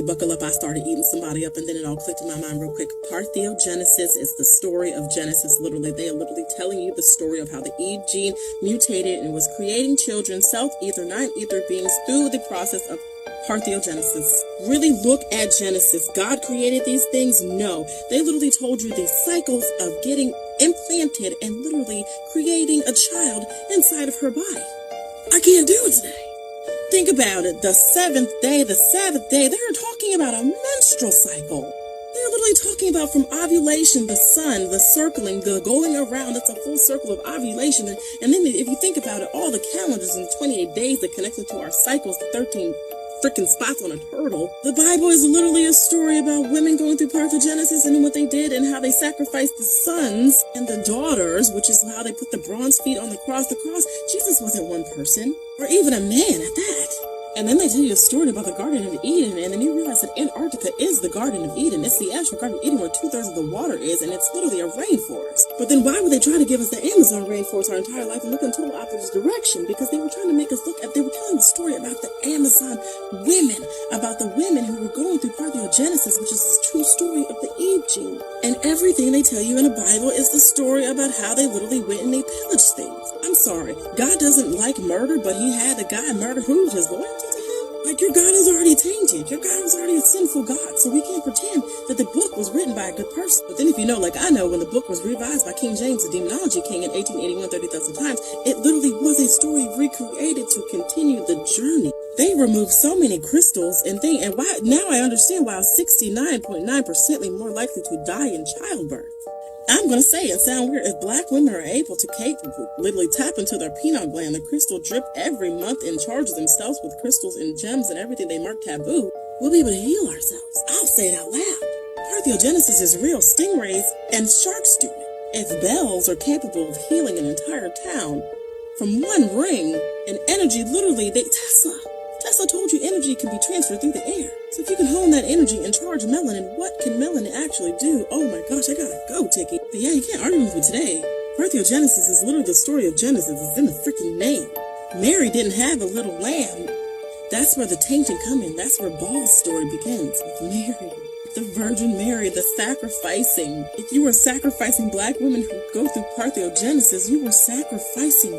Buckle up, I started eating somebody up, and then it all clicked in my mind real quick. Parthenogenesis is the story of Genesis. They are literally telling you the story of how the Eve gene mutated and was creating children, self-ether, non-ether beings through the process of parthenogenesis. Really look at Genesis. God created these things? No. They literally told you the cycles of getting implanted and literally creating a child inside of her body. I can't do it today. Think about it. The seventh day, they're talking about a menstrual cycle. They're literally talking about from ovulation, the sun, the circling, the going around. It's a full circle of ovulation. And then if you think about it, all the calendars and 28 days that connect to our cycles, the 13 freaking spots on a turtle. The Bible is literally a story about women going through parthenogenesis and what they did and how they sacrificed the sons and the daughters, which is how they put the bronze feet on the cross. Jesus wasn't one person, or even a man at that. And then they tell you a story about the Garden of Eden, and then you realize that Antarctica is the Garden of Eden. It's the actual Garden of Eden where 2/3 of the water is, and it's literally a rainforest. But then why would they try to give us the Amazon rainforest our entire life and look in total opposite direction? Because they were trying to make us they were telling the story about the Amazon women, about the women who were going through parthenogenesis, which is the true story of the Eve gene. And everything they tell you in the Bible is the story about how they literally went and they pillaged things. I'm sorry, God doesn't like murder, but he had the guy murder who's his loyalty to him? Like, your God is already tainted. Your God was already a sinful God. So we can't pretend that the book was written by a good person. But then if you know, like I know, when the book was revised by King James, the Demonology King, in 1881, 30,000 times, it literally was a story recreated to continue the journey. They removed so many crystals and why now I understand why 69.9% more likely to die in childbirth. I'm going to say it sounds weird. If black women are able to literally tap into their pineal gland, the crystal drip every month and charge themselves with crystals and gems and everything they mark taboo, we'll be able to heal ourselves. I'll say it out loud. Parthenogenesis is real. Stingrays and sharks do it. If bells are capable of healing an entire town from one ring, and energy literally, Tesla told you energy can be transferred through the air. So if you can hone that energy and charge melanin, what can melanin actually do? Oh my gosh, I gotta go, Tiki. But yeah, you can't argue with me today. Parthenogenesis is literally the story of Genesis. It's in the freaking name. Mary didn't have a little lamb. That's where the tainting come in. That's where Baal's story begins, with Mary. The Virgin Mary, the sacrificing. If you were sacrificing black women who go through parthenogenesis, you were sacrificing